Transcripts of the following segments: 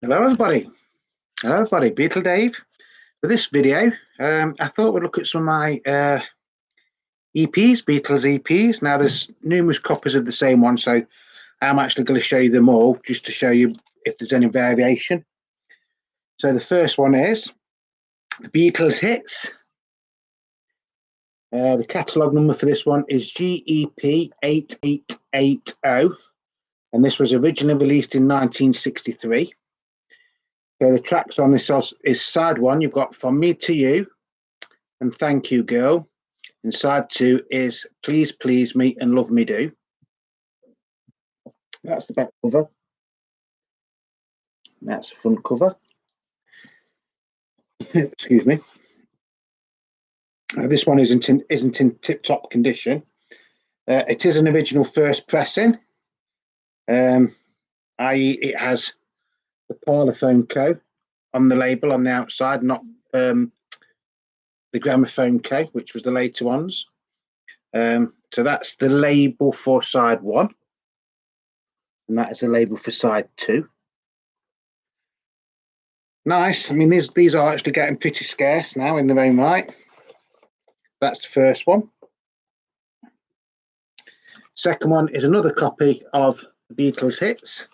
Hello everybody, Beetle Dave. For this video, I thought we'd look at some of my EPs, Beatles EPs. Now there's numerous copies of the same one, so I'm actually going to show you them all, just to show you if there's any variation. So the first one is the Beatles Hits. The catalogue number for this one is GEP 8880, and this was originally released in 1963. So the tracks on this is side one, you've got From Me to You and Thank You Girl. And side two is Please Please Me and Love Me Do. That's the back cover. That's the front cover. Excuse me. This one isn't in tip-top condition. It is an original first pressing, i.e. it has the Parlor Co. on the label on the outside, not the Gramophone Co., which was the later ones. So that's the label for side one, and that is the label for side two. Nice. I mean, these are actually getting pretty scarce now in their own right. That's the first one. Second one is another copy of the Beatles Hits.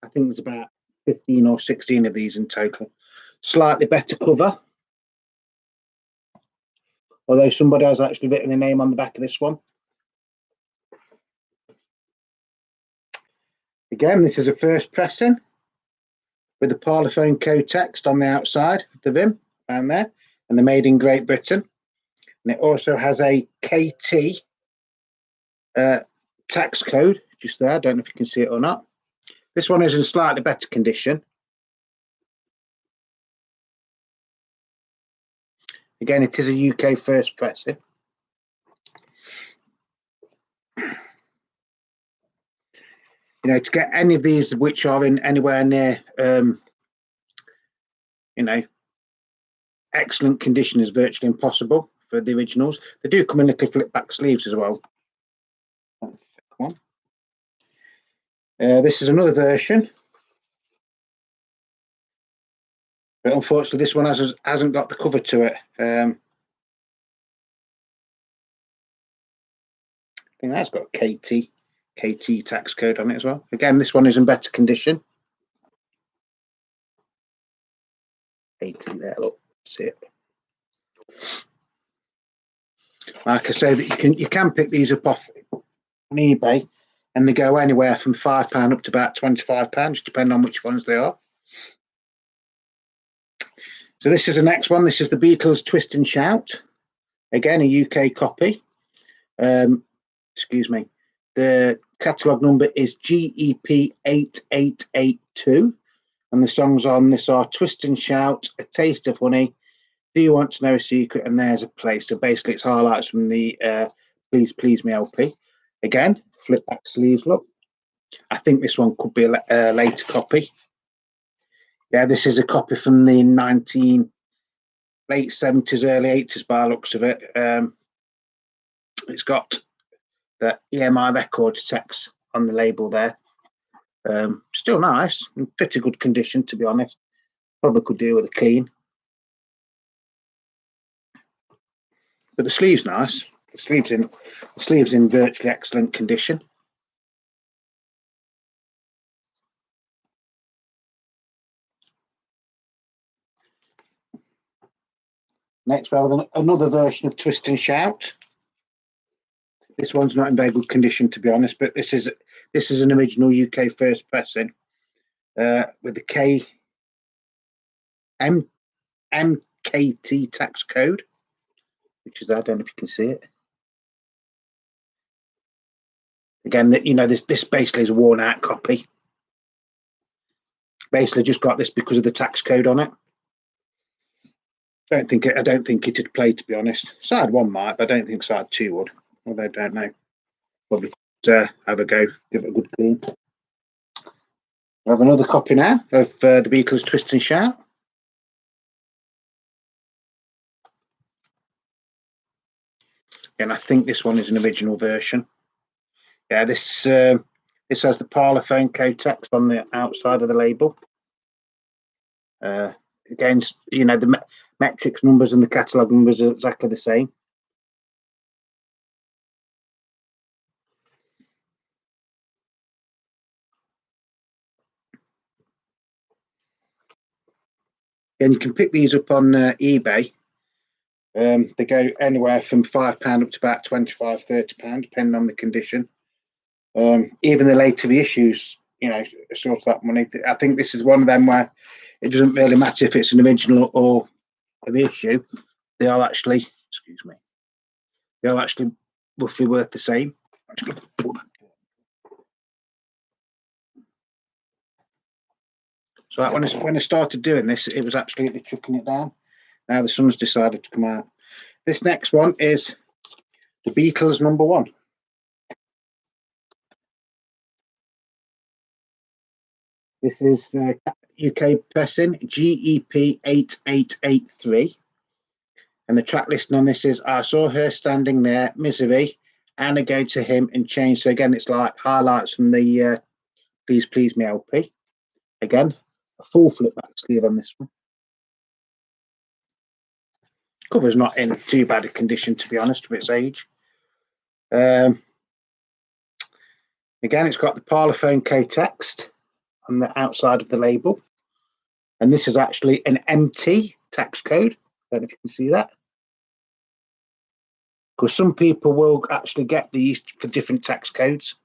I think there's about 15 or 16 of these in total. Slightly better cover, although somebody has actually written a name on the back of this one. Again, this is a first pressing with the Parlophone Co text on the outside of the Vim down there, and they're made in Great Britain. And it also has a KT tax code just there. I don't know if you can see it or not. This one is in slightly better condition. Again, it is a UK first pressing. You know, to get any of these which are in anywhere near, excellent condition is virtually impossible for the originals. They do come in little flip back sleeves as well. Come on. This is another version, but unfortunately this one hasn't got the cover to it. I think that's got KT tax code on it as well. Again, this one is in better condition. KT there, look, see it. Like I say, that you can pick these up off on eBay, and they go anywhere from £5 up to about £25, depending on which ones they are. So this is the next one. This is the Beatles Twist and Shout. Again, a UK copy. Excuse me. The catalogue number is GEP 8882. And the songs on this are Twist and Shout, A Taste of Honey, Do You Want to Know a Secret, and There's a Place. So basically it's highlights from the Please Please Me LP. Again, flip back sleeves, look. I think this one could be a later copy. Yeah, this is a copy from the late 70s, early 80s by the looks of it. It's got the EMI Records text on the label there. Still nice, in pretty good condition, to be honest. Probably could do with a clean. But the sleeve's nice. The sleeve's in virtually excellent condition. Next, we have another version of Twist and Shout. This one's not in very good condition, to be honest, but this is an original UK first pressing with the MKT tax code, which is, I don't know if you can see it. Again, this basically is a worn out copy. Basically just got this because of the tax code on it. I don't think it'd play, to be honest. Side one might, but I don't think side two would. Although I don't know. Probably have a go, give it a good clean. We have another copy now of the Beatles Twist and Shout. And I think this one is an original version. Yeah, this has the Parlophone Co text on the outside of the label. Against, you know, the metrics numbers and the catalogue numbers are exactly the same. And you can pick these up on eBay. They go anywhere from £5 up to about £25, £30, depending on the condition. Even the later issues, you know, sort of that money. I think this is one of them where it doesn't really matter if it's an original or a reissue. They are actually, excuse me, they are actually roughly worth the same. So when I started doing this, it was absolutely chucking it down. Now the sun's decided to come out. This next one is the Beatles #1. This is UK pressing GEP 8883. And the track listing on this is I Saw Her Standing There, Misery, and I Go to Him and Change. So again, it's like highlights from the Please Please Me LP. Again, a full flip back sleeve on this one. Cover's not in too bad a condition, to be honest, for its age. Again, it's got the Parlor phone code text on the outside of the label. And this is actually an MT tax code. I don't know if you can see that. Because some people will actually get these for different tax codes.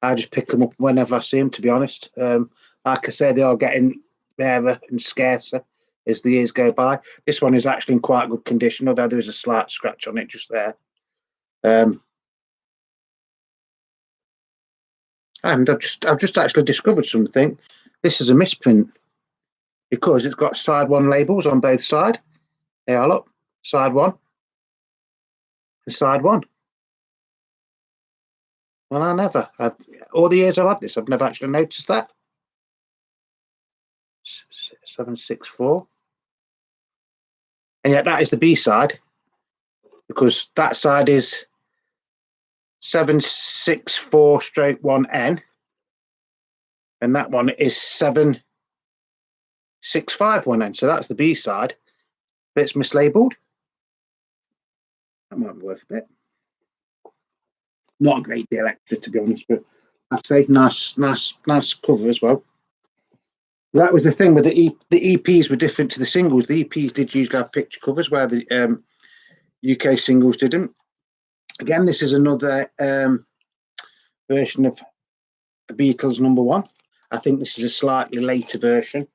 I just pick them up whenever I see them, to be honest. Like I say, they are getting rarer and scarcer as the years go by. This one is actually in quite good condition, although there is a slight scratch on it just there. And I've just actually discovered something. This is a misprint because it's got side 1 labels on both sides. They are, look, side 1 and side 1. Well, all the years I've had this, I've never actually noticed that. 764. And yet that is the B side, because that side is 764/1N, and that one is 765/1N. So that's the B side, but it's mislabeled. That might be worth a bit. Not a great deal extra, to be honest, but I'd say nice cover as well. That was the thing with the EPs were different to the singles. The EPs did usually have picture covers, where the UK singles didn't. Again, this is another version of the Beatles #1. I think this is a slightly later version,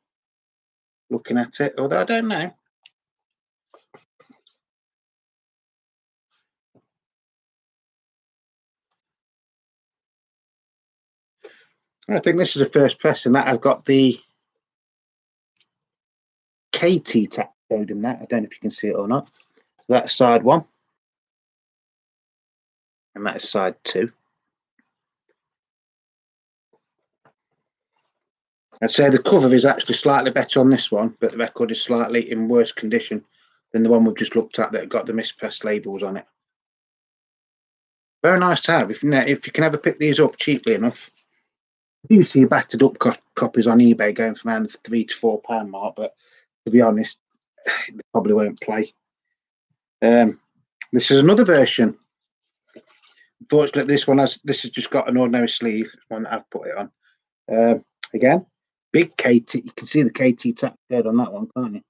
looking at it, although I don't know. I think this is a first press, and that I've got the KT tax code in that. I don't know if you can see it or not. So that's side 1, and that is side 2. I'd say the cover is actually slightly better on this one, but the record is slightly in worse condition than the one we've just looked at that got the mispressed labels on it. Very nice to have. If you can ever pick these up cheaply enough. I do see battered up copies on eBay going from around the £3 to £4 mark, but to be honest, they probably won't play. This is another version. Unfortunately, this has just got an ordinary sleeve, one that I've put it on. Again, big KT. You can see the KT tax code on that one, can't you?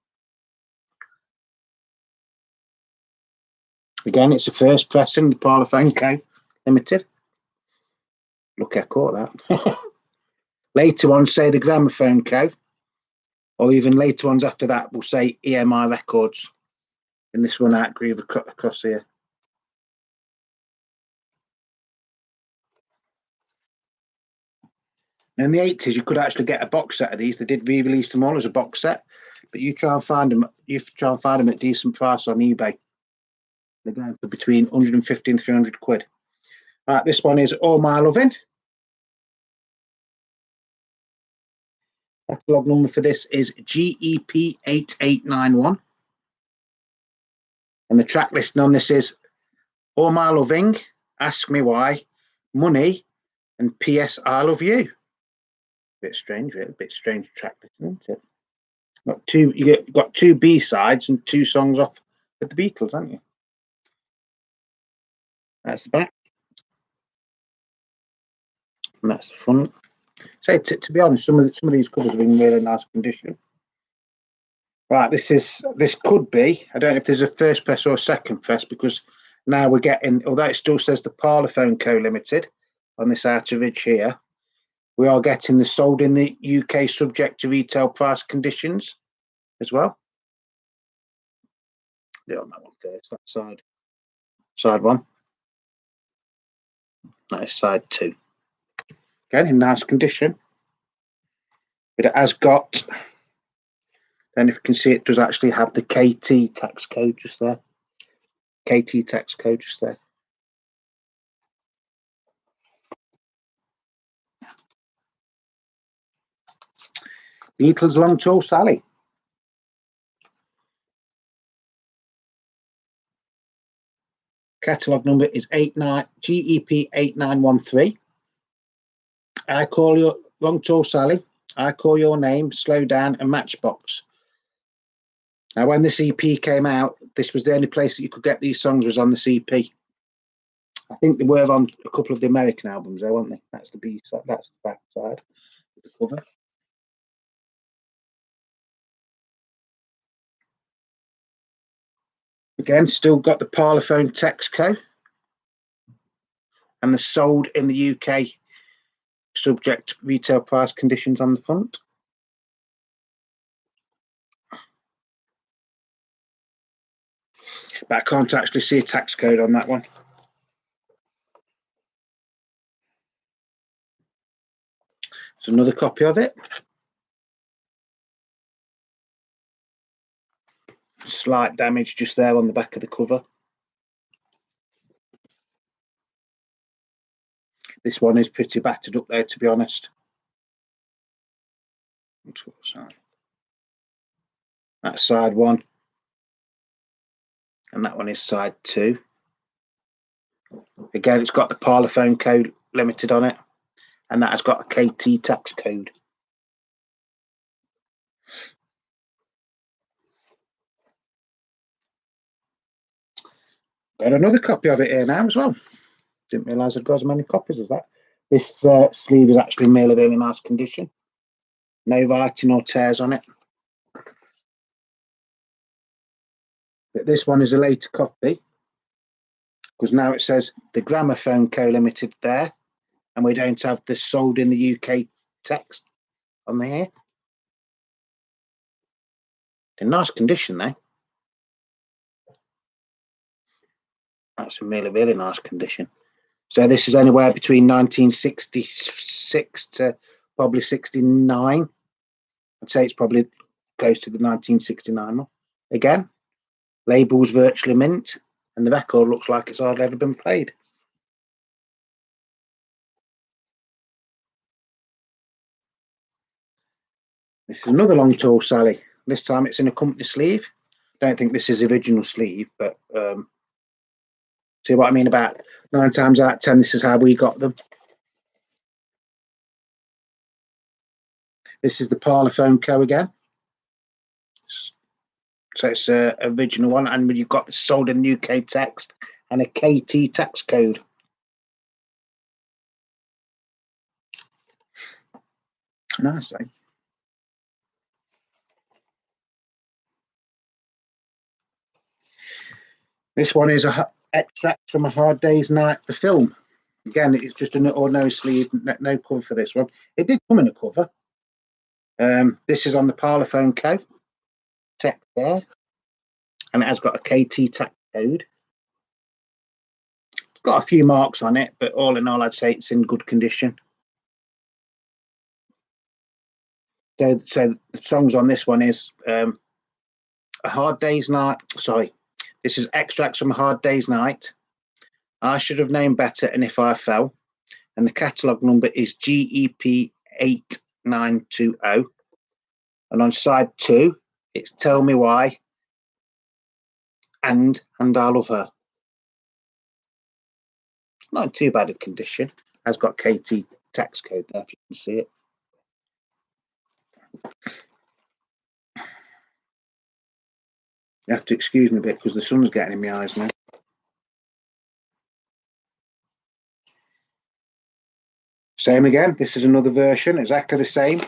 Again, it's a first pressing, the Parlor phone code limited. Look, I caught that. Later ones say the gramophone code, or even later ones after that will say EMI records. And this one out groove across here. Now in the 80s, you could actually get a box set of these. They did re-release them all as a box set, but you try and find them. You try and find them at decent price on eBay. They're going for between 150 and 300 quid. Right, this one is All My Loving. Catalog number for this is GEP 8891. And the track listing on this is All My Loving, Ask Me Why, Money, and PS I Love You. bit strange, really. A bit strange track, isn't it? You got two B-sides and two songs off with the Beatles, haven't you? That's the back. And that's the front. So to be honest, some of these covers are in really nice condition. Right, this could be. I don't know if there's a first press or a second press, because now we're getting, although it still says the Parlor Phone Co Limited on this outer ridge here, we are getting the sold in the UK subject to retail price conditions as well. Yeah, on that one first, that side one. That is side two. Again, in nice condition. But it has got, then if you can see, it does actually have the KT tax code just there. KT tax code just there. Beatles Long Tall Sally. Catalogue number is GEP 8913. I call your Long Tall Sally. I call your name. Slow down and Matchbox. Now, when this EP came out, this was the only place that you could get these songs was on the CP. I think they were on a couple of the American albums, though, weren't they? That's the B side. That's the back side of the cover. Again, still got the Parlophone text code and the sold in the UK subject retail price conditions on the front. But I can't actually see a tax code on that one. It's another copy of it. Slight damage just there on the back of the cover. This one is pretty battered up there, to be honest. That's side one. And that one is side two. Again, it's got the Parlophone code limited on it. And that has got a KT tax code. Got another copy of it here now as well. Didn't realise I'd got as many copies as that. This sleeve is actually in really nice condition. No writing or tears on it. But this one is a later copy, because now it says the Gramophone Co Limited there, and we don't have the sold in the UK text on the here. In nice condition though. That's in really nice condition. So this is anywhere between 1966 to probably 69. I'd say it's probably close to the 1969 one. Again, label's virtually mint, and the record looks like it's hardly ever been played. This is another Long Tall Sally. This time it's in a company sleeve. Don't think this is the original sleeve, but see what I mean about 9 times out of 10, this is how we got them. This is the Parlophone Co again. So it's an original one, and you've got the sold in the UK text and a KT tax code. Nice, eh? This one is a extract from A Hard Day's Night, the film. Again, it's just an ordinary sleeve, no cover for this one. It did come in a cover. This is on the Parlophone Co. Text there, and it has got a KT tax code. It's got a few marks on it, but all in all, I'd say it's in good condition. So the songs on this one is A Hard Day's Night. Sorry, this is extracts from A Hard Day's Night. I Should Have Known Better, and If I Fell. And the catalogue number is GEP 8920. And on side 2, it's Tell Me Why and I Love Her. Not in too bad a condition. Has got KT tax code there, if you can see it. You have to excuse me a bit because the sun's getting in my eyes now. Same again. This is another version, exactly the same,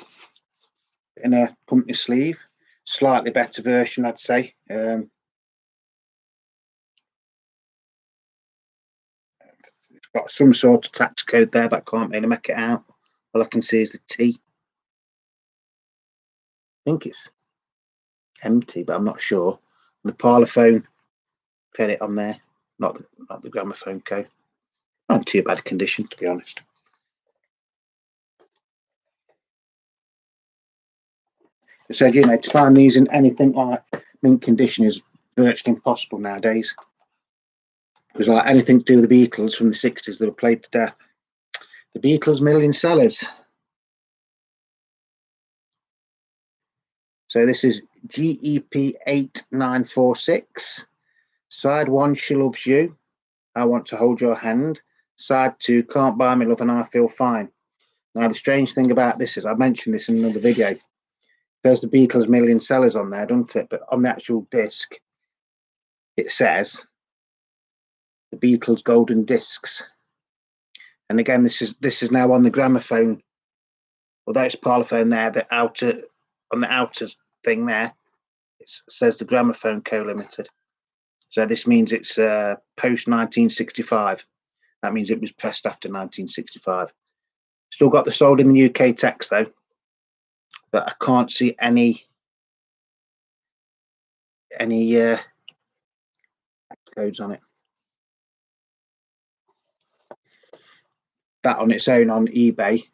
in a company sleeve. Slightly better version, I'd say. It's got some sort of tax code there, but I can't really make it out. All I can see is the T. I think it's empty, but I'm not sure. And the Parlor phone credit on there, not the gramophone code. Not too bad condition, to be honest. I said, you know, to find these in anything like mint condition is virtually impossible nowadays. Because like anything to do with the Beatles from the 60s, they were played to death. The Beatles million sellers. So this is GEP 8946. Side 1, She Loves You. I Want to Hold Your Hand. Side 2, Can't Buy Me Love and I Feel Fine. Now, the strange thing about this is, I mentioned this in another video, there's the Beatles million sellers on there, doesn't it? But on the actual disc, it says the Beatles golden discs. And again, this is now on the gramophone, although it's Parlophone there, on the outer thing there, it says the gramophone co-limited. So this means it's post 1965. That means it was pressed after 1965. Still got the sold in the UK text though, but I can't see any codes on it. That on its own on eBay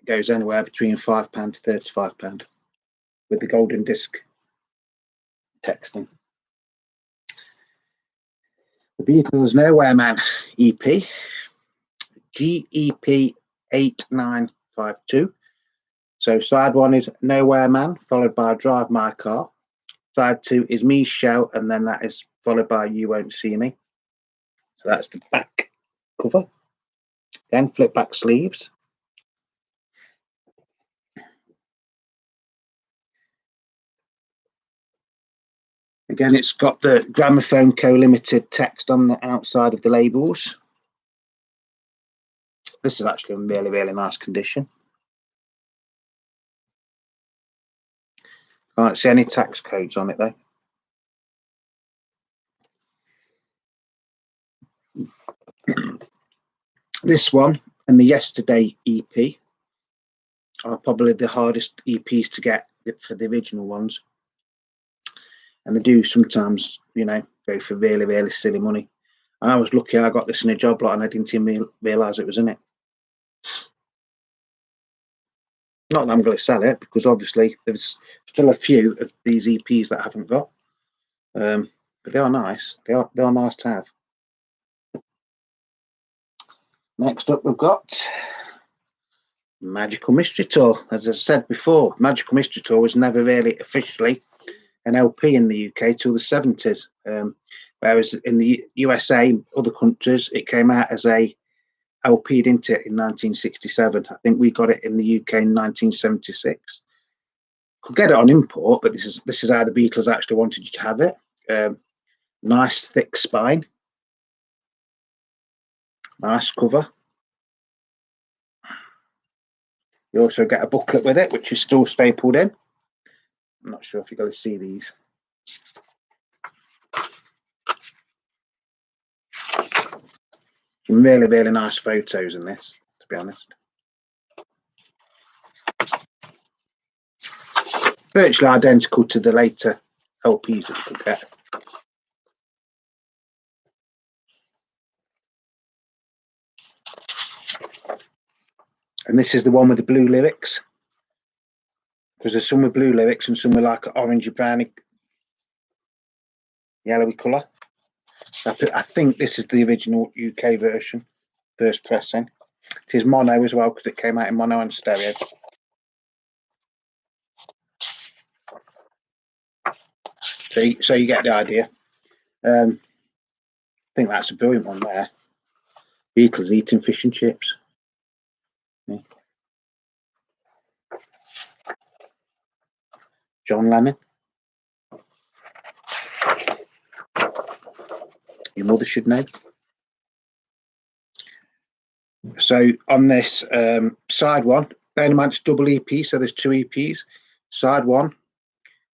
goes anywhere between £5 to £35 with the golden disc texting. The Beatles Nowhere Man EP, GEP 8952. So side 1 is Nowhere Man, followed by Drive My Car. Side 2 is Me Shout, and then that is followed by You Won't See Me. So that's the back cover. Then flip back sleeves. Again, it's got the Gramophone Co-Limited text on the outside of the labels. This is actually in really, really nice condition. Can't see any tax codes on it though. This one and the Yesterday EP are probably the hardest EPs to get for the original ones. And they do sometimes, you know, go for really, really silly money. I was lucky I got this in a job lot and I didn't even realise it was in it. Not that I'm going to sell it, because obviously there's still a few of these EPs that I haven't got. But they are nice. They are nice to have. Next up, we've got Magical Mystery Tour. As I said before, Magical Mystery Tour was never really officially an LP in the UK till the 70s. Whereas in the USA, other countries, it came out as a LP, didn't it, in 1967. I think we got it in the UK in 1976. Could get it on import, but this is how the Beatles actually wanted you to have it. Nice thick spine. Nice cover. You also get a booklet with it, which is still stapled in. I'm not sure if you're going to see these. Some really, really nice photos in this, to be honest. Virtually identical to the later LPs that you could get. And this is the one with the blue lyrics. Because there's some with blue lyrics and some with like orangey, browny, yellowy colour. I think this is the original UK version, first pressing. It is mono as well, because it came out in mono and stereo. So you get the idea. I think that's a brilliant one there. Beatles eating fish and chips. Yeah. John Lennon. Your Mother Should Know. So on this side one, bear in mind it's double EP, so there's 2 EPs. Side one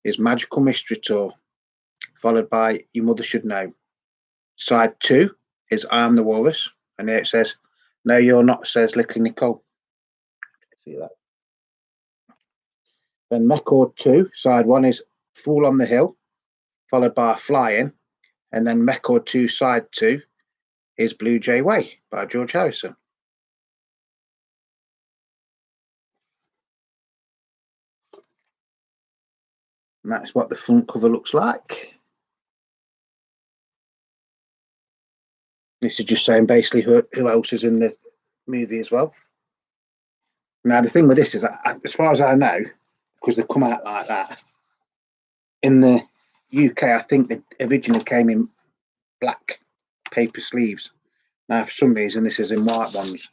is Magical Mystery Tour, followed by Your Mother Should Know. Side 2 is I Am the Walrus, and here it says, No, You're Not, says Little Nicole. See that? Then record 2, side 1 is Fool on the Hill, followed by Flying, and then record 2, side 2 is Blue Jay Way by George Harrison. And that's what the front cover looks like. This is just saying basically who else is in the movie as well. Now, the thing with this is, as far as I know, because they come out like that, in the UK, I think they originally came in black paper sleeves. Now, for some reason, this is in white ones.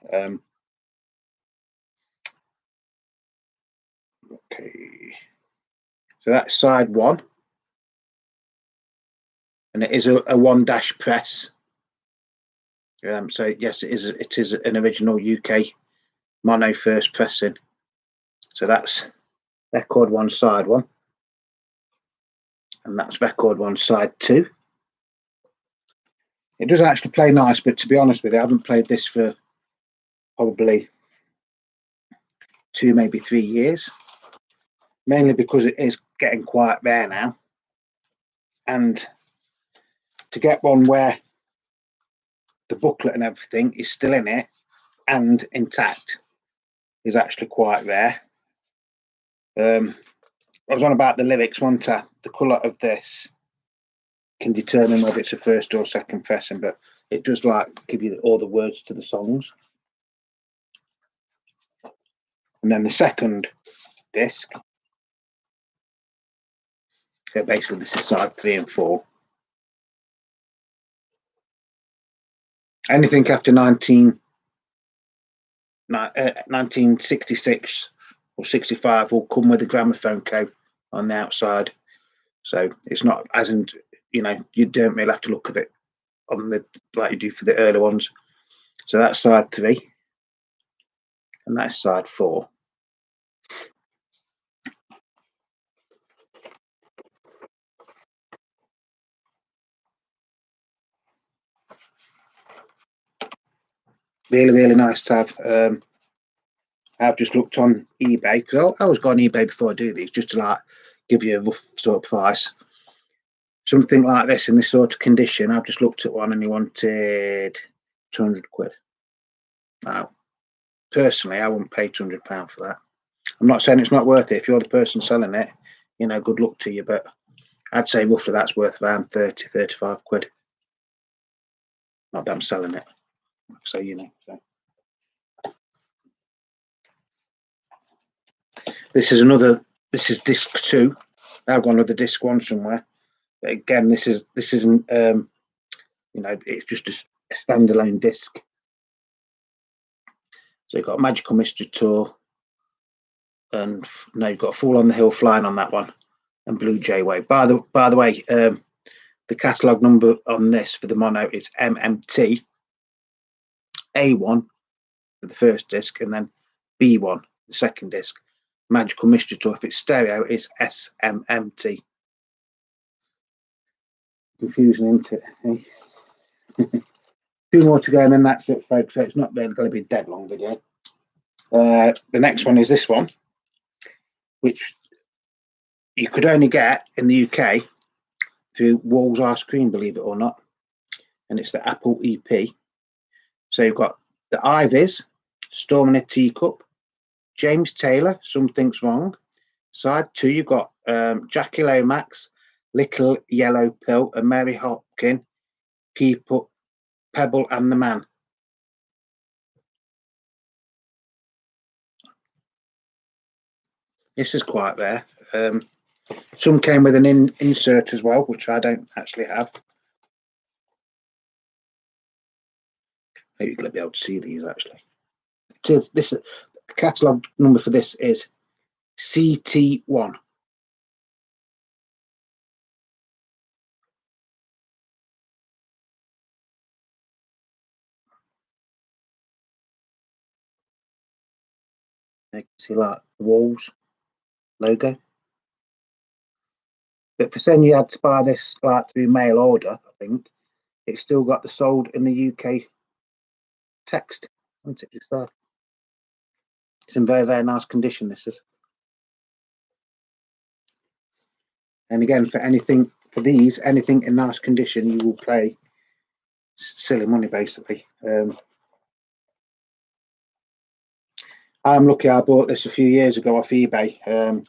Okay. So that's side 1. And it is a 1- press. So yes, it is an original UK mono first pressing. So that's record 1, side 1, and that's record 1, side 2. It does actually play nice, but to be honest with you, I haven't played this for probably 2, maybe 3 years, mainly because it is getting quite rare now, and to get one where the booklet and everything is still in it and intact is actually quite rare. I was on about the lyrics, wasn't I? The colour of this can determine whether it's a first or second pressing, but it does like give you all the words to the songs. And then the second disc, so basically this is side 3 and 4. Anything after 1966 or 65 will come with a gramophone code on the outside. So it's not, as in, you know, you don't really have to look at it on the like you do for the early ones. So that's side 3, and that's side 4. Really, really nice to have. I've just looked on eBay, because I always go on eBay before I do these, just to like give you a rough sort of price. Something like this in this sort of condition, I've just looked at one and he wanted 200 quid. Now, personally, I wouldn't pay £200 for that. I'm not saying it's not worth it. If you're the person selling it, you know, good luck to you, but I'd say roughly that's worth around 30, 35 quid. Not that I'm selling it. So, you know. So. This is disc 2. I've got another disc 1 somewhere. But again, this isn't you know, it's just a standalone disc. So you've got Magical Mystery Tour, and now you've got Fall on the Hill, Flying on that one, and Blue Jay Way. By the way, the catalogue number on this for the mono is MMT A1 for the first disc, and then B1 the second disc. Magical Mystery Tour, if it's stereo, it's SMMT. Confusing, isn't it? Eh? 2 more to go, and then that's it, folks. So it's not really going to be a dead long video. The next one is this one, which you could only get in the UK through Walls Ice Cream, believe it or not, and it's the Apple EP. So you've got the Ivies, Storm in a Teacup, James Taylor, Something's Wrong. Side 2, you've got Jackie Lomax, Little Yellow Pill, and Mary Hopkin, People, Pebble and the Man. This is quite rare. Some came with an insert as well, which I don't actually have. Maybe you're going to be able to see these actually. The catalogue number for this is CT1. You can see like the walls logo. But for saying you had to buy this like through mail order, I think it's still got the sold in the UK text. Isn't it? Just there. It's in very, very nice condition, this is. And again, for anything, for these, anything in nice condition, you will pay silly money, basically. I'm lucky I bought this a few years ago off eBay, and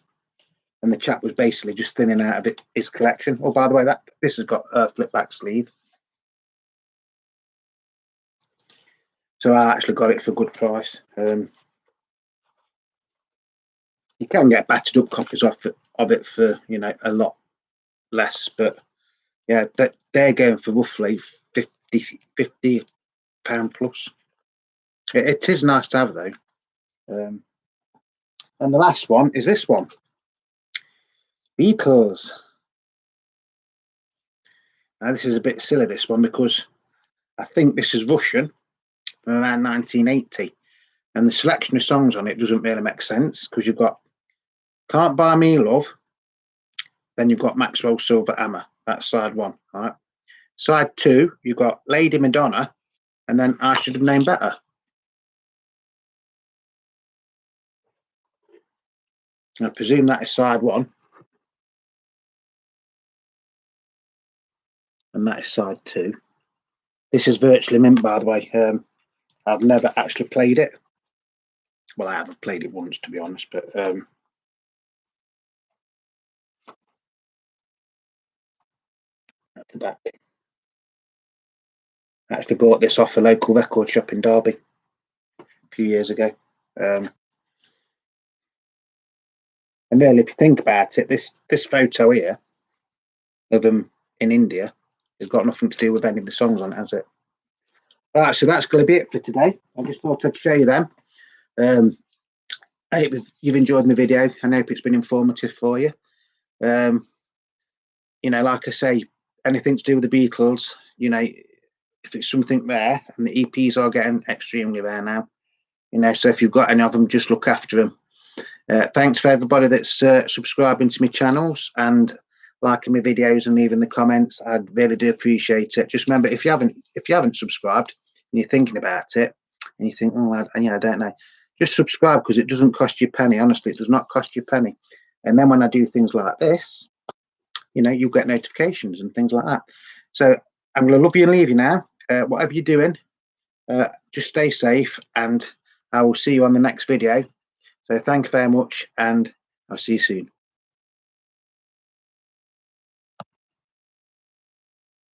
the chap was basically just thinning out of his collection. Oh, by the way, this has got a flip back sleeve. So I actually got it for a good price. You can get battered up copies of it for, you know, a lot less, but yeah, they're going for roughly 50 pound plus. It is nice to have, though. And the last one is this one, Beatles. Now this is a bit silly, this one, because I think this is Russian from around 1980, and the selection of songs on it doesn't really make sense, because you've got Can't Buy Me Love, then you've got Maxwell's Silver Hammer. That's side one. All right. Side two, you've got Lady Madonna, and then I Should Have Known Better. I presume that is side one, and that is side two. This is virtually mint, by the way. I've never actually played it. Well, I have played it once, to be honest, but at the back. I actually bought this off a local record shop in Derby a few years ago. And really, if you think about it, this photo here of them in India has got nothing to do with any of the songs on it, has it? All right, so that's going to be it for today. I just thought I'd show you them. I hope you've enjoyed my video, and I hope it's been informative for you. You know, like I say, anything to do with the Beatles, you know, if it's something rare, and the EPs are getting extremely rare now, you know, so if you've got any of them, just look after them. Thanks for everybody that's subscribing to my channels and liking my videos and leaving the comments. I really do appreciate it. Just remember, if you haven't subscribed and you're thinking about it and you think, oh, I don't know, just subscribe, because it doesn't cost you a penny. Honestly, it does not cost you a penny. And then when I do things like this, you know, you'll get notifications and things like that. So I'm going to love you and leave you now. Whatever you're doing, just stay safe, and I will see you on the next video. So thank you very much, and I'll see you soon.